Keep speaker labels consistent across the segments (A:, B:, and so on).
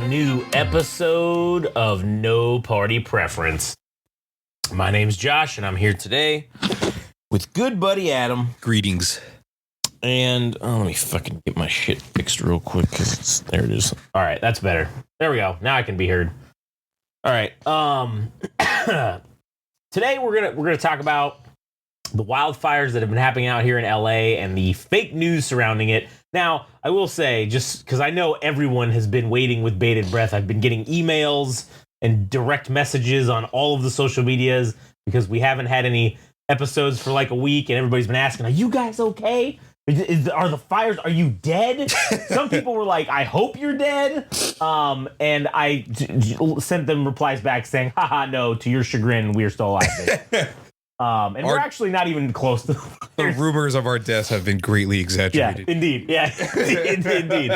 A: new episode of No Party Preference. My name's Josh, and I'm here today with good buddy Adam.
B: Greetings.
A: And let me fucking get my shit fixed real quick, because there it is. All right, that's better. There we go. Now I can be heard. All right. Today we're gonna talk about the wildfires that have been happening out here in LA and the fake news surrounding it. Now, I will say, just because I know everyone has been waiting with bated breath, I've been getting emails and direct messages on all of the social medias because we haven't had any episodes for like a week, and everybody's been asking, are you guys okay? Are the fires, are you dead? Some people were like, I hope you're dead. And I sent them replies back saying, haha, no, to your chagrin, we are still alive. We're actually not even close to
B: the rumors of our deaths have been greatly exaggerated.
A: Yeah, indeed. Yeah, indeed.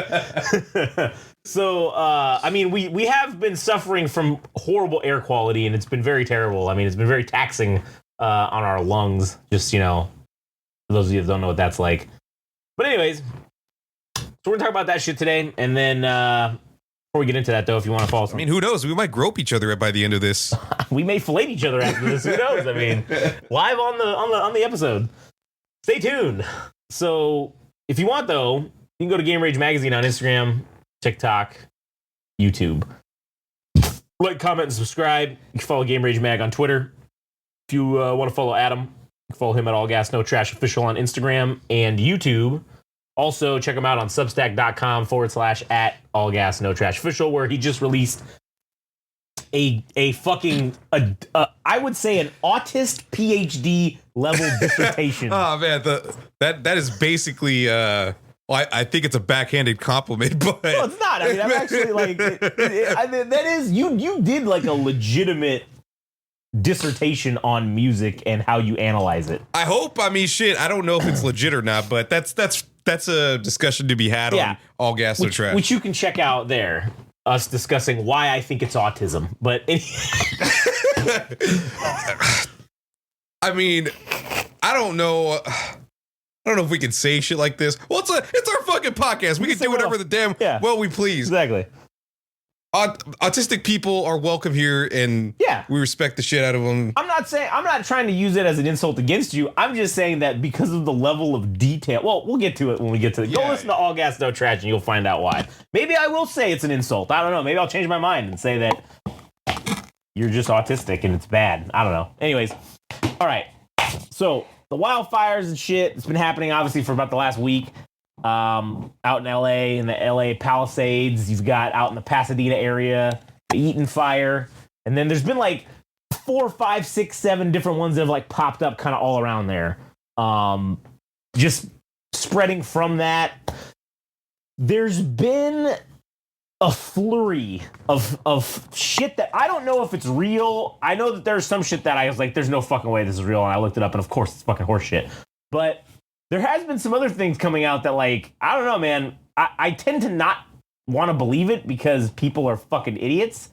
A: So, I mean, we have been suffering from horrible air quality, and it's been very terrible. I mean, it's been very taxing on our lungs. Just, for those of you that don't know what that's like. But anyways, so we're gonna talk about that shit today, and then before we get into that, though, if you want to follow us,
B: I mean, who knows? We might grope each other by the end of this.
A: We may fillet each other after this. Who knows? I mean, live on the episode. Stay tuned. So, if you want, though, you can go to Game Rage Magazine on Instagram, TikTok, YouTube. Like, comment, and subscribe. You can follow Game Rage Mag on Twitter. If you want to follow Adam, you can follow him at All Gas No Trash Official on Instagram and YouTube. Also, check him out on substack.com/at All Gas No Trash Official, where he just released I would say an autist PhD level dissertation.
B: Oh man, that is basically I think it's a backhanded compliment, but
A: no, it's not. I mean, I'm actually like that is you did like a legitimate dissertation on music and how you analyze it.
B: I hope. I mean, shit, I don't know if it's legit or not, but that's a discussion to be had on All Gas No Trash,
A: which you can check out there. Us discussing why I think it's autism, but
B: I mean, I don't know if we can say shit like this. Well, it's our fucking podcast. We can do whatever the damn well we please.
A: Exactly.
B: Autistic people are welcome here, and we respect the shit out of them.
A: I'm not trying to use it as an insult against you. I'm just saying that because of the level of detail. Well, we'll get to it when we get to it. Go listen to All Gas No Trash, and you'll find out why. Maybe I will say it's an insult. I don't know. Maybe I'll change my mind and say that you're just autistic and it's bad. I don't know. Anyways, all right. So the wildfires and shit, it's been happening obviously for about the last week. Out in LA, in the LA Palisades, you've got out in the Pasadena area, the Eaton fire, and then there's been like 4, 5, 6, 7 different ones that have like popped up kind of all around there. Just spreading from that, there's been a flurry of shit that I don't know if it's real. I know that there's some shit that I was like, there's no fucking way this is real, and I looked it up, and of course it's fucking horse shit. But there has been some other things coming out that, like, I don't know, man. I tend to not want to believe it because people are fucking idiots.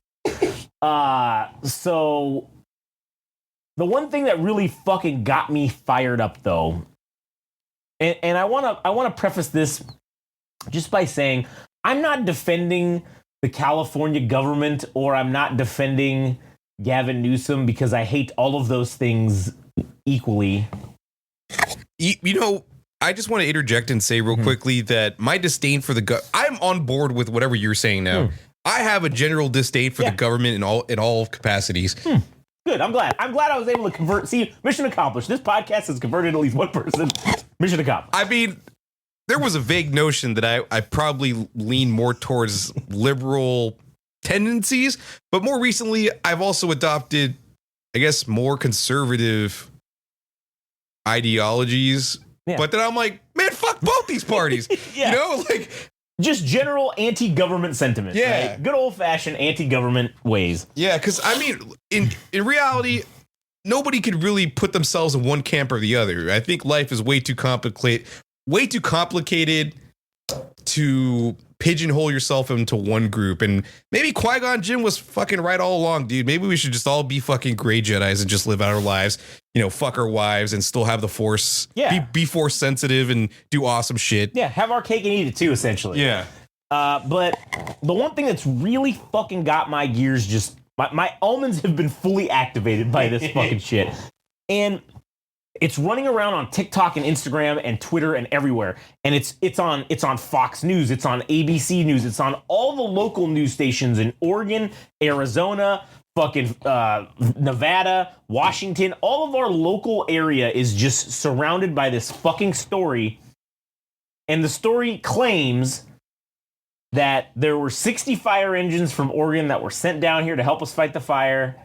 A: So the one thing that really fucking got me fired up, though, and I want to preface this just by saying I'm not defending the California government or I'm not defending Gavin Newsom because I hate all of those things equally.
B: I just want to interject and say real quickly that my disdain for I'm on board with whatever you're saying now. I have a general disdain for the government in all capacities.
A: Good. I'm glad I was able to convert. See, mission accomplished. This podcast has converted at least one person. Mission accomplished.
B: I mean, there was a vague notion that I probably lean more towards liberal tendencies, but more recently, I've also adopted, I guess, more conservative ideologies. But then I'm like, man, fuck both these parties. Like just general anti-government sentiment. Yeah.
A: Right? Good old-fashioned anti-government ways.
B: Yeah, because I mean, in reality, nobody could really put themselves in one camp or the other. I think life is way too complicated to pigeonhole yourself into one group. And maybe Qui-Gon Jinn was fucking right all along, dude. Maybe we should just all be fucking gray Jedis and just live out our lives, fuck our wives and still have the Force.
A: Yeah.
B: Be Force sensitive and do awesome shit.
A: Yeah, have our cake and eat it too, essentially.
B: Yeah.
A: But the one thing that's really fucking got my gears just my almonds have been fully activated by this fucking shit. And it's running around on TikTok and Instagram and Twitter and everywhere. And it's on Fox News, it's on ABC News, it's on all the local news stations in Oregon, Arizona, fucking Nevada, Washington. All of our local area is just surrounded by this fucking story. And the story claims that there were 60 fire engines from Oregon that were sent down here to help us fight the fire.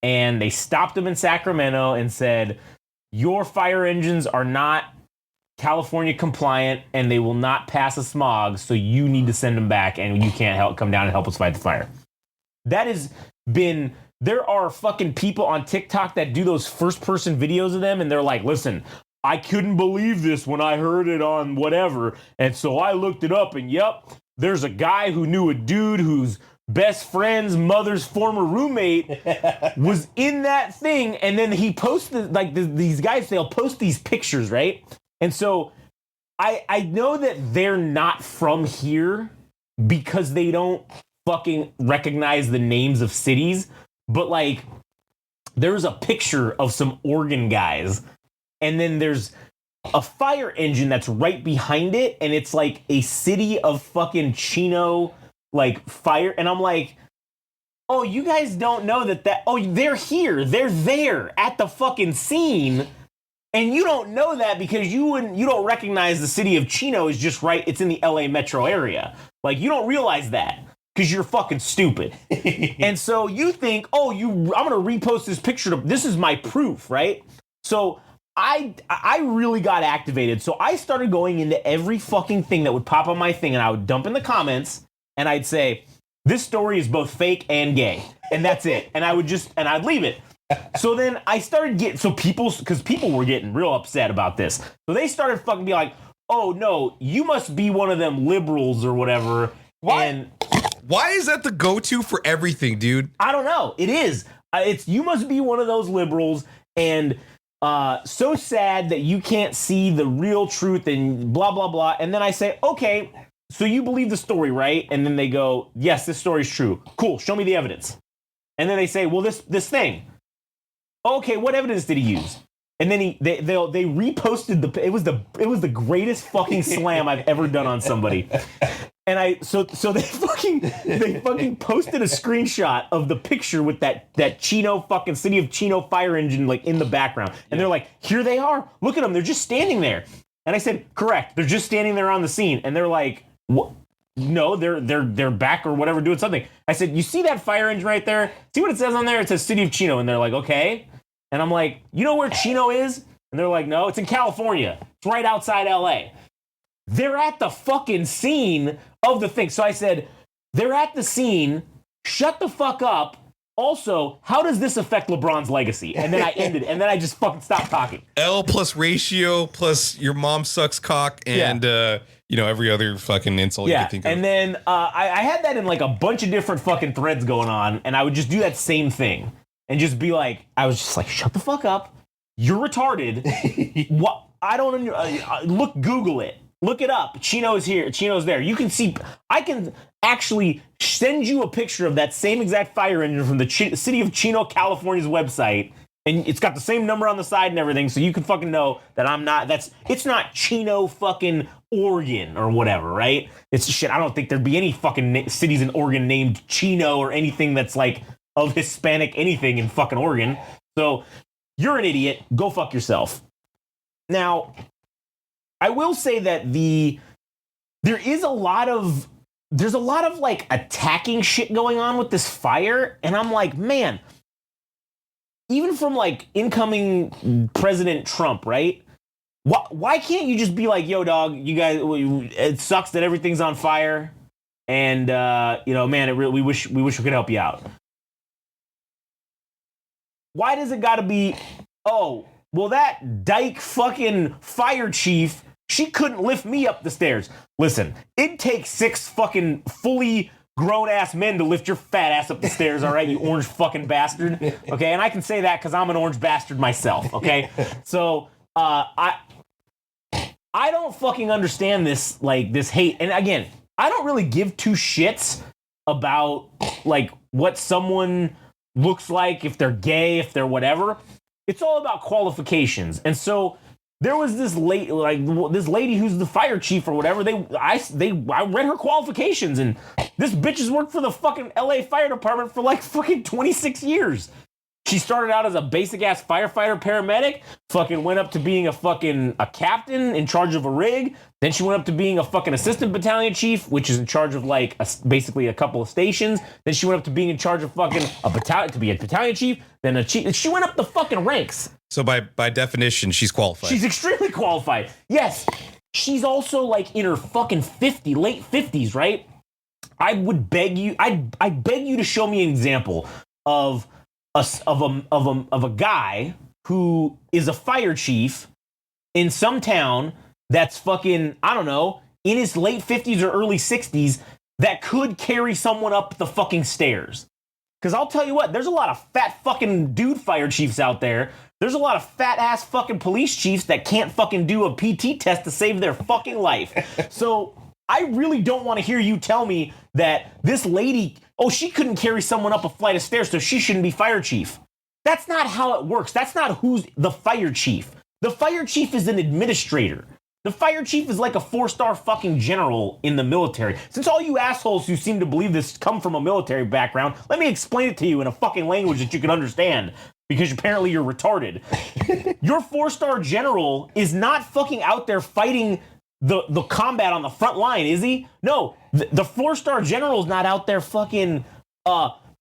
A: And they stopped them in Sacramento and said, your fire engines are not California compliant and they will not pass a smog, so you need to send them back and you can't come down and help us fight the fire. That has been, there are fucking people on TikTok that do those first person videos of them and they're like, listen, I couldn't believe this when I heard it on whatever. And so I looked it up and yep, there's a guy who knew a dude whose best friend's mother's former roommate was in that thing. And then he posted, like, these guys, they'll post these pictures, right? And so I know that they're not from here because they don't fucking recognize the names of cities. But, like, there's a picture of some Oregon guys. And then there's a fire engine that's right behind it. And it's like a city of fucking Chino, like, fire. And I'm like, oh, you guys don't know that oh, they're here, they're there at the fucking scene, and you don't know that because you don't recognize the city of Chino is just right, it's in the LA metro area. Like, you don't realize that because you're fucking stupid. And so you think, oh, I'm gonna repost this picture, this is my proof, right? So I really got activated. So I started going into every fucking thing that would pop on my thing and I would dump in the comments. And I'd say, this story is both fake and gay. And that's it. And I'd leave it. So then I started getting, because people were getting real upset about this. So they started fucking being like, oh no, you must be one of them liberals or whatever. Why
B: is that the go-to for everything, dude?
A: I don't know. It is. You must be one of those liberals and so sad that you can't see the real truth and blah, blah, blah. And then I say, okay, so you believe the story, right? And then they go, yes, this story's true. Cool, show me the evidence. And then they say, well, this thing. Okay, what evidence did he use? And then they reposted it was the greatest fucking slam I've ever done on somebody. And so they fucking posted a screenshot of the picture with that Chino fucking city of Chino fire engine like in the background. And they're like, here they are. Look at them. They're just standing there. And I said, correct. They're just standing there on the scene. And they're like, what? No, they're back or whatever doing something. I said, you see that fire engine right there? See what it says on there? It says City of Chino. And they're like, okay. And I'm like, you know where Chino is? And they're like, no, it's in California. It's right outside LA. They're at the fucking scene of the thing. So I said, they're at the scene. Shut the fuck up. Also, how does this affect LeBron's legacy? And then I ended, and then I just fucking stopped talking.
B: L plus ratio plus your mom sucks cock and every other fucking insult you can think of.
A: And then I had that in like a bunch of different fucking threads going on, and I would just do that same thing and just be like, I was just like, shut the fuck up. You're retarded. What? I don't look. Google it. Look it up. Chino's here. Chino's there. You can see. I can actually send you a picture of that same exact fire engine from the city of Chino, California's website, and it's got the same number on the side and everything, so you can fucking know that I'm not. It's not Chino fucking Oregon or whatever, right? It's shit. I don't think there'd be any fucking cities in Oregon named Chino or anything that's like of Hispanic anything in fucking Oregon. So you're an idiot. Go fuck yourself. Now, I will say that there's a lot of like attacking shit going on with this fire, and I'm like, man, even from like incoming President Trump, right? Why can't you just be like, yo, dog, you guys, it sucks that everything's on fire, and man, we wish we could help you out. Why does it got to be? Oh, well, that dyke fucking fire chief, she couldn't lift me up the stairs. Listen, it takes 6 fucking fully grown-ass men to lift your fat ass up the stairs, all right, you orange fucking bastard? Okay, and I can say that because I'm an orange bastard myself, okay? So, I don't fucking understand this, like, this hate. And again, I don't really give two shits about like what someone looks like, if they're gay, if they're whatever. It's all about qualifications. And so there was this lady who's the fire chief or whatever. I read her qualifications, and this bitch has worked for the fucking LA Fire Department for like fucking 26 years. She started out as a basic ass firefighter paramedic, fucking went up to being a captain in charge of a rig. Then she went up to being a fucking assistant battalion chief, which is in charge of like basically a couple of stations. Then she went up to being in charge of fucking a battalion, to be a battalion chief, then a chief. She went up the fucking ranks.
B: So by definition, she's qualified.
A: She's extremely qualified. Yes. She's also like in her fucking late 50s, right? I would beg you, I beg you to show me an example of a guy who is a fire chief in some town that's fucking, I don't know, in his late 50s or early 60s that could carry someone up the fucking stairs. Because I'll tell you what, there's a lot of fat fucking dude fire chiefs out there. There's a lot of fat ass fucking police chiefs that can't fucking do a PT test to save their fucking life. So I really don't want to hear you tell me that this lady, she couldn't carry someone up a flight of stairs, so she shouldn't be fire chief. That's not how it works. That's not who's the fire chief. The fire chief is an administrator. The fire chief is like a 4-star fucking general in the military. Since all you assholes who seem to believe this come from a military background, let me explain it to you in a fucking language that you can understand, because apparently you're retarded. Your 4-star general is not fucking out there fighting the combat on the front line, is he? No, the 4-star general is not out there fucking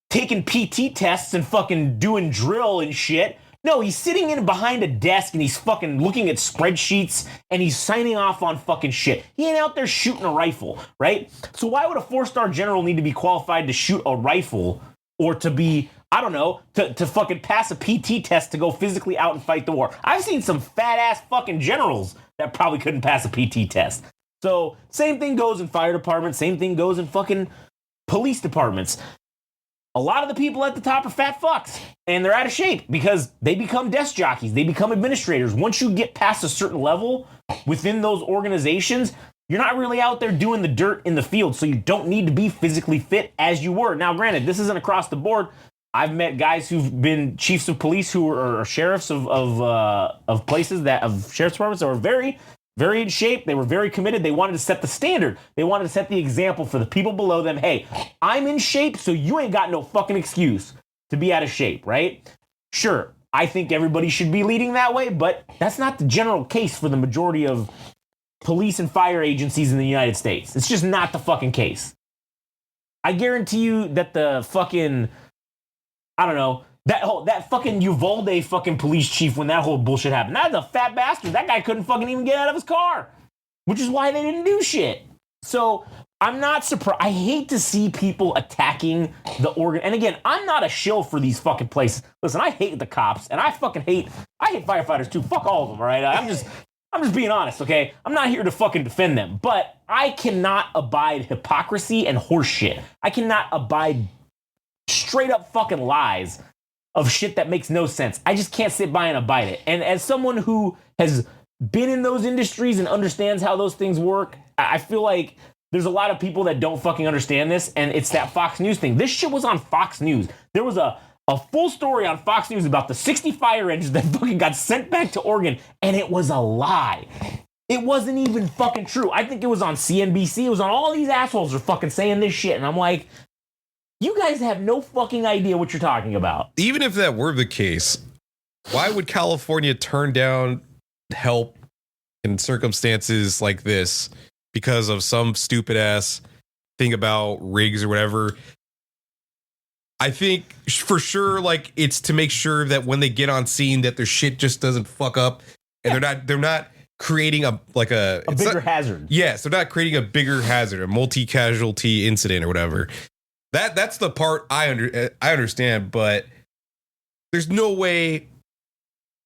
A: taking PT tests and fucking doing drill and shit. No, he's sitting in behind a desk and he's fucking looking at spreadsheets and he's signing off on fucking shit. He ain't out there shooting a rifle, right? So why would a 4-star general need to be qualified to shoot a rifle or to be, I don't know, to fucking pass a PT test to go physically out and fight the war? I've seen some fat ass fucking generals that probably couldn't pass a PT test. So same thing goes in fire departments, same thing goes in fucking police departments. A lot of the people at the top are fat fucks, and they're out of shape because they become desk jockeys. They become administrators. Once you get past a certain level within those organizations, you're not really out there doing the dirt in the field, so you don't need to be physically fit as you were. Now, granted, this isn't across the board. I've met guys who've been chiefs of police who are sheriffs of places of sheriff's departments that were very, very in shape. They were very committed. They wanted to set the standard. They wanted to set the example for the people below them. Hey, I'm in shape, so you ain't got no fucking excuse to be out of shape, right? Sure, I think everybody should be leading that way, but that's not the general case for the majority of police and fire agencies in the United States. It's just not the fucking case. I guarantee you that the fucking, I don't know, that fucking Uvalde fucking police chief, when that whole bullshit happened, that's a fat bastard. That guy couldn't fucking even get out of his car, which is why they didn't do shit. So I'm not surprised. I hate to see people attacking the organ. And again, I'm not a shill for these fucking places. Listen, I hate the cops, and I hate firefighters too. Fuck all of them, all right? I'm just being honest, okay? I'm not here to fucking defend them, but I cannot abide hypocrisy and horseshit. I cannot abide straight up fucking lies of shit that makes no sense. I just can't sit by and abide it. And as someone who has been in those industries and understands how those things work, I feel like there's a lot of people that don't fucking understand this, and it's that Fox News thing. This shit was on Fox News. There was a full story on Fox News about the 60 fire engines that fucking got sent back to Oregon, and it was a lie. It wasn't even fucking true. I think it was on CNBC. It was on all these assholes are fucking saying this shit, and I'm like, you guys have no fucking idea what you're talking about.
B: Even if that were the case, why would California turn down help in circumstances like this because of some stupid ass thing about rigs or whatever? I think for sure, like, it's to make sure that when they get on scene that their shit just doesn't fuck up, and they're not creating a
A: bigger hazard.
B: Yes, they're not creating a bigger hazard, a multi-casualty incident or whatever. That's the part I understand, but there's no way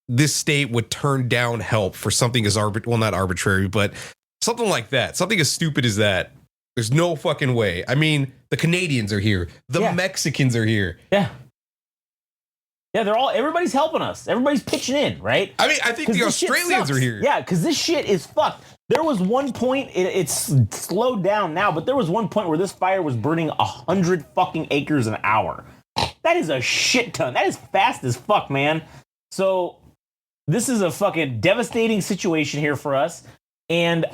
B: this state would turn down help for something as not arbitrary, but something like that, something as stupid as that. There's no fucking way. I mean, the Canadians are here, the Mexicans are here.
A: Yeah, everybody's helping us. Everybody's pitching in, right?
B: I mean, I think the Australians are here.
A: Yeah, because this shit is fucked. There was one point, it's slowed down now, but there was one point where this fire was burning 100 fucking acres an hour. That is a shit ton. That is fast as fuck, man. So this is a fucking devastating situation here for us. And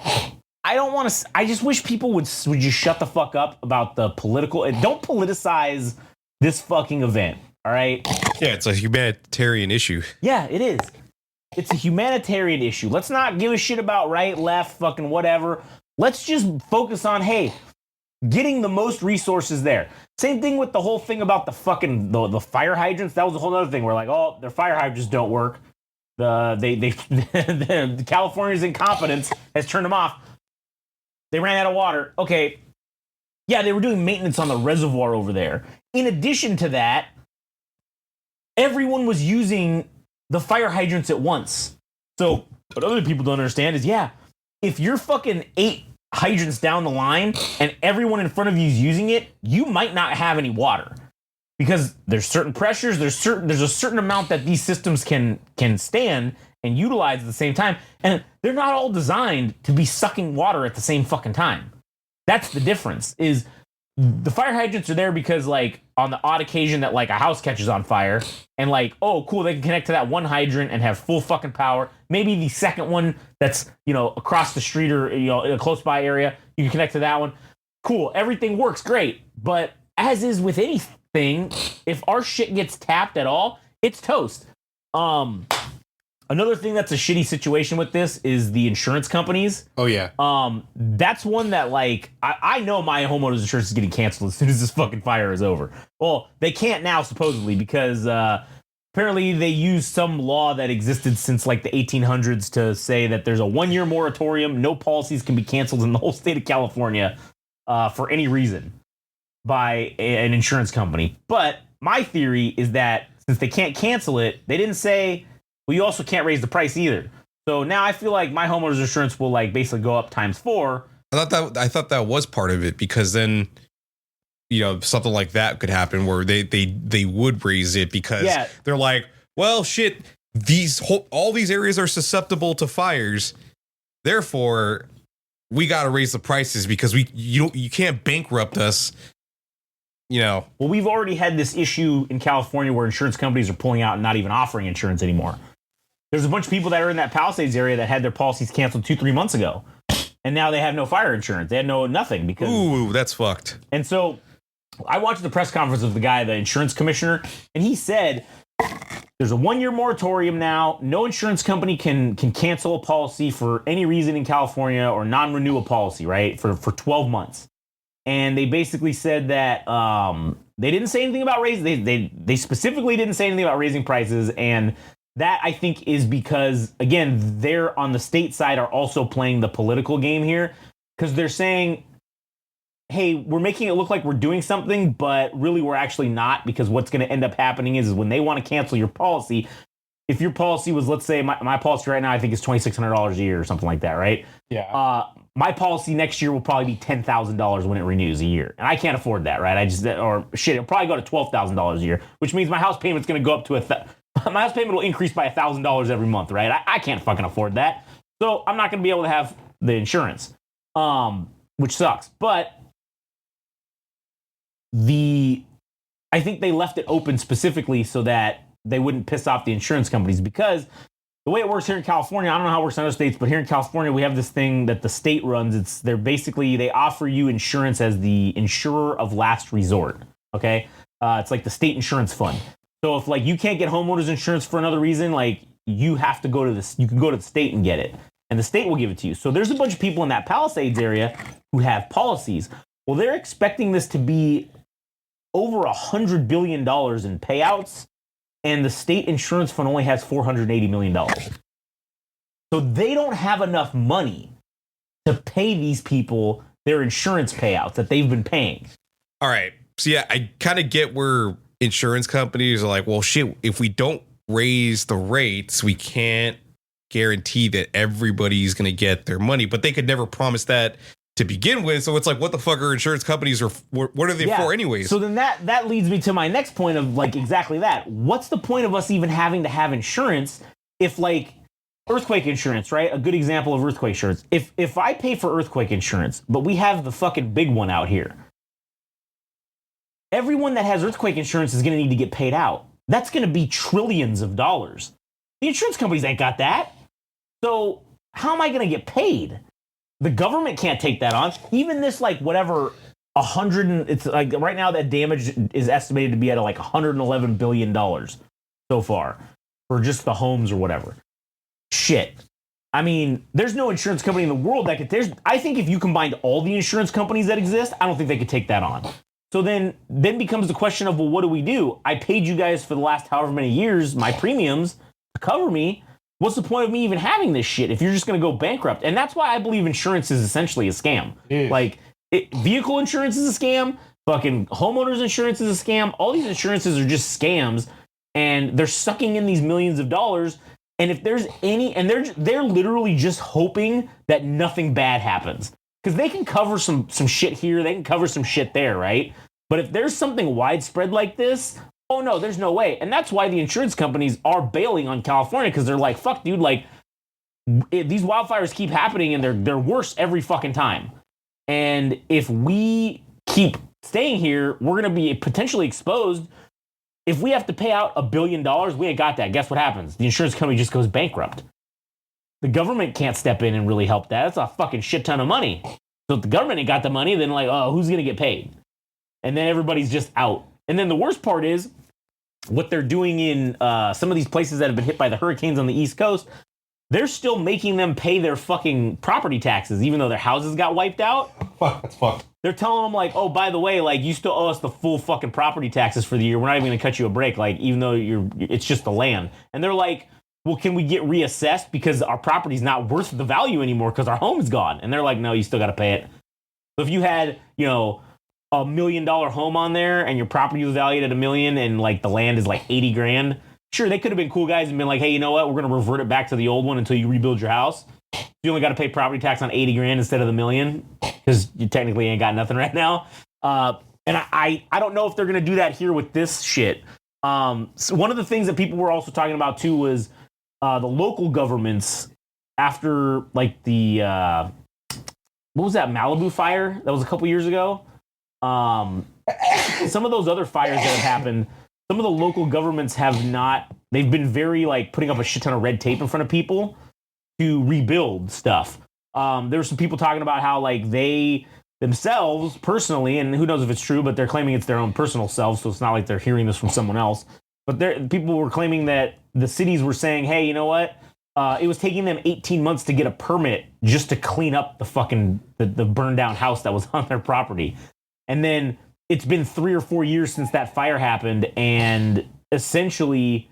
A: I don't want to, I just wish people would just shut the fuck up about the political, and don't politicize this fucking event. All right.
B: Yeah, it's a humanitarian issue.
A: Yeah, it is. It's a humanitarian issue. Let's not give a shit about right, left, fucking whatever. Let's just focus on, hey, getting the most resources there. Same thing with the whole thing about the fucking the fire hydrants. That was a whole other thing. We're like, oh, their fire hydrants don't work. The California's incompetence has turned them off. They ran out of water. Okay. Yeah, they were doing maintenance on the reservoir over there. In addition to that, everyone was using the fire hydrants at once. So what other people don't understand is, yeah, if you're fucking 8 hydrants down the line and everyone in front of you is using it, you might not have any water because there's certain pressures, there's a certain amount that these systems can stand and utilize at the same time, and they're not all designed to be sucking water at the same fucking time. That's the difference. Is the fire hydrants are there because, like, on the odd occasion that, like, a house catches on fire and, like, oh, cool, they can connect to that one hydrant and have full fucking power. Maybe the second one that's, you know, across the street or, you know, in a close by area, you can connect to that one. Cool, everything works great. But as is with anything, if our shit gets tapped at all, it's toast. Another thing that's a shitty situation with this is the insurance companies.
B: Oh, yeah.
A: That's one that, like, I know my homeowner's insurance is getting canceled as soon as this fucking fire is over. Well, they can't now, supposedly, because apparently they used some law that existed since, like, the 1800s to say that there's a 1-year moratorium. No policies can be canceled in the whole state of California for any reason by an insurance company. But my theory is that since they can't cancel it, they didn't say, well, you also can't raise the price either. So now I feel like my homeowner's insurance will, like, basically go up ×4.
B: I thought that was part of it, because then, you know, something like that could happen where they would raise it because they're like, well, shit, all these areas are susceptible to fires, therefore we got to raise the prices because you can't bankrupt us. You know,
A: well, we've already had this issue in California where insurance companies are pulling out and not even offering insurance anymore. There's a bunch of people that are in that Palisades area that had their policies canceled 2-3 months ago, and now they have no fire insurance. They had nothing because.
B: Ooh, that's fucked.
A: And so, I watched the press conference of the guy, the insurance commissioner, and he said there's a 1-year moratorium now. No insurance company can cancel a policy for any reason in California or non-renew a policy, right? For 12 months. And they basically said that they didn't say anything about raising. They specifically didn't say anything about raising prices, and that, I think, is because, again, they're on the state side are also playing the political game here, because they're saying, hey, we're making it look like we're doing something, but really we're actually not, because what's going to end up happening is when they want to cancel your policy, if your policy was, let's say, my policy right now, I think is $2,600 a year or something like that, right?
B: Yeah.
A: My policy next year will probably be $10,000 when it renews a year. And I can't afford that, right? It'll probably go to $12,000 a year, which means my house payment's going to go up to my house payment will increase by $1,000 every month, right? I can't fucking afford that. So I'm not going to be able to have the insurance, which sucks. But I think they left it open specifically so that they wouldn't piss off the insurance companies, because the way it works here in California, I don't know how it works in other states, but here in California, we have this thing that the state runs. They offer you insurance as the insurer of last resort. Okay. It's like the state insurance fund. So if, like, you can't get homeowners insurance for another reason, like, you have to go to you can go to the state and get it, and the state will give it to you. So there's a bunch of people in that Palisades area who have policies. Well, they're expecting this to be over $100 billion in payouts, and the state insurance fund only has $480 million. So they don't have enough money to pay these people their insurance payouts that they've been paying.
B: All right. So, yeah, I kind of get where insurance companies are like, well, shit, if we don't raise the rates, we can't guarantee that everybody's going to get their money. But they could never promise that to begin with. So it's like, what the fuck are insurance companies, or what are they for anyways?
A: So then that leads me to my next point of, like, exactly that. What's the point of us even having to have insurance if, like, earthquake insurance, right? A good example of earthquake insurance. If I pay for earthquake insurance, but we have the fucking big one out here, everyone that has earthquake insurance is going to need to get paid out. That's going to be trillions of dollars. The insurance companies ain't got that. So how am I going to get paid? The government can't take that on. Even this, like, whatever, it's like right now that damage is estimated to be at like $111 billion so far for just the homes or whatever. Shit. I mean, there's no insurance company in the world that could, I think if you combined all the insurance companies that exist, I don't think they could take that on. So then becomes the question of, well, what do? I paid you guys for the last however many years, my premiums to cover me. What's the point of me even having this shit if you're just going to go bankrupt? And that's why I believe insurance is essentially a scam. Yeah. Like, vehicle insurance is a scam. Fucking homeowners insurance is a scam. All these insurances are just scams, and they're sucking in these millions of dollars. And if there's any, and they're literally just hoping that nothing bad happens. Because they can cover some shit here, they can cover some shit there, right? But if there's something widespread like this, oh no, there's no way. And that's why the insurance companies are bailing on California, because they're like, fuck, dude, like, these wildfires keep happening and they're worse every fucking time. And if we keep staying here, we're going to be potentially exposed. If we have to pay out $1 billion, we ain't got that. Guess what happens? The insurance company just goes bankrupt. The government can't step in and really help that. That's a fucking shit ton of money. So if the government ain't got the money, then like, oh, who's going to get paid? And then everybody's just out. And then the worst part is what they're doing in some of these places that have been hit by the hurricanes on the East Coast. They're still making them pay their fucking property taxes, even though their houses got wiped out.
C: Fuck, that's fucked.
A: They're telling them like, oh, by the way, like, you still owe us the full fucking property taxes for the year. We're not even going to cut you a break, like, even though it's just the land. And they're like, well, can we get reassessed because our property's not worth the value anymore because our home is gone? And they're like, no, you still got to pay it. So if you had, $1 million home on there and your property was valued at $1 million and like the land is like 80 grand, sure, they could have been cool guys and been like, hey, you know what? We're going to revert it back to the old one until you rebuild your house. You only got to pay property tax on 80 grand instead of the $1 million because you technically ain't got nothing right now. And I don't know if they're going to do that here with this shit. So one of the things that people were also talking about too was the local governments after like the what was that Malibu fire that was a couple years ago. Some of those other fires that have happened, some of the local governments they've been very like putting up a shit ton of red tape in front of people to rebuild stuff. There were some people talking about how like they themselves personally, and who knows if it's true, but they're claiming it's their own personal selves, so it's not like they're hearing this from someone else. But people were claiming that the cities were saying, hey, you know what? It was taking them 18 months to get a permit just to clean up the fucking the burned down house that was on their property. And then it's been 3 or 4 years since that fire happened, and essentially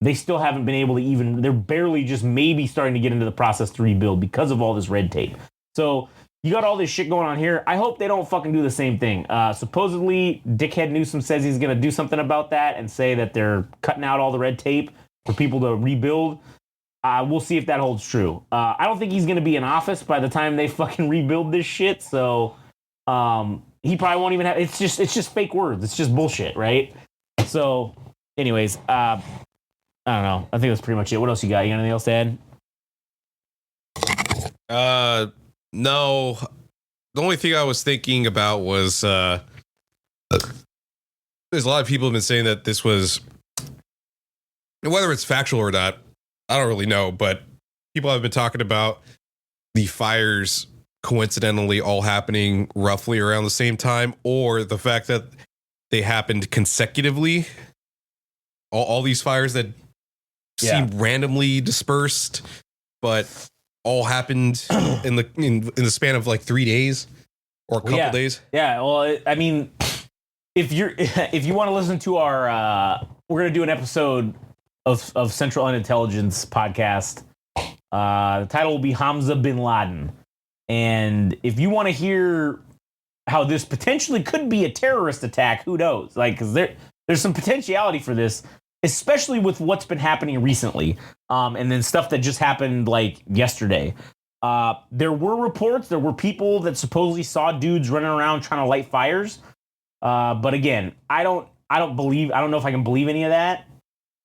A: they still haven't been able to they're barely just maybe starting to get into the process to rebuild because of all this red tape. So you got all this shit going on here. I hope they don't fucking do the same thing. Supposedly, Dickhead Newsom says he's going to do something about that and say that they're cutting out all the red tape for people to rebuild. We'll see if that holds true. I don't think he's going to be in office by the time they fucking rebuild this shit. So he probably won't even have. It's just fake words. It's just bullshit, right? So, anyways, I don't know. I think that's pretty much it. What else you got? You got anything else to
B: add? No. The only thing I was thinking about was there's a lot of people have been saying that this was, whether it's factual or not, I don't really know, but people have been talking about the fires coincidentally all happening roughly around the same time, or the fact that they happened consecutively. All these fires that seem randomly dispersed, but all happened in the span of like 3 days or a couple days. Yeah,
A: well, I mean, if you want to listen to our, we're gonna do an episode of Central Unintelligence podcast. The title will be Hamza bin Laden, and if you want to hear how this potentially could be a terrorist attack, who knows? Like, because there's some potentiality for this, especially with what's been happening recently, and then stuff that just happened like yesterday. There were reports, there were people that supposedly saw dudes running around trying to light fires. But again, I don't know if I can believe any of that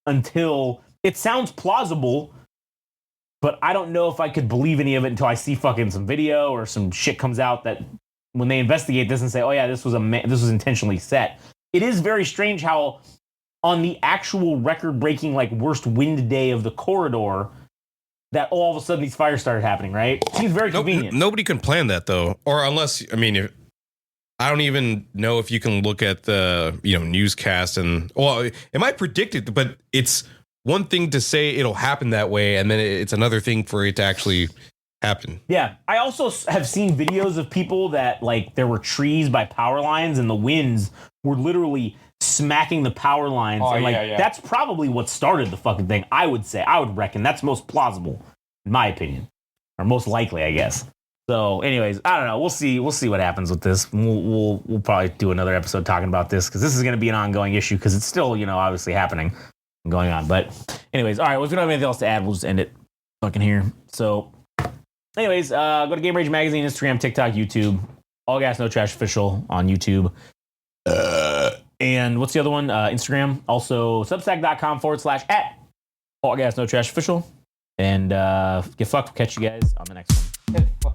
A: until it sounds plausible. But I don't know if I could believe any of it until I see fucking some video or some shit comes out that when they investigate this and say, oh yeah, this was intentionally set. It is very strange how on the actual record-breaking like worst wind day of the corridor that all of a sudden these fires started happening, right? It seems very convenient.
B: Nobody can plan that though. Or unless, I mean, I don't even know if you can look at the, newscast and, well, it might predict it, but it's one thing to say it'll happen that way, and then it's another thing for it to actually happen.
A: Yeah. I also have seen videos of people that, like, there were trees by power lines and the winds were literally smacking the power lines.
C: Oh,
A: and, like,
C: yeah.
A: that's probably what started the fucking thing, I would say. I would reckon that's most plausible, in my opinion. Or most likely, I guess. So, anyways, I don't know. We'll see what happens with this. We'll probably do another episode talking about this, because this is going to be an ongoing issue, because it's still, obviously happening and going on. But anyways, all right, well, if we don't have anything else to add, we'll just end it fucking here. So anyways, go to Game Rage Magazine, Instagram, TikTok, YouTube. All Gas No Trash Official on YouTube. And what's the other one? Instagram. Also, substack.com/@ All Gas No Trash Official. And get fucked. We'll catch you guys on the next one.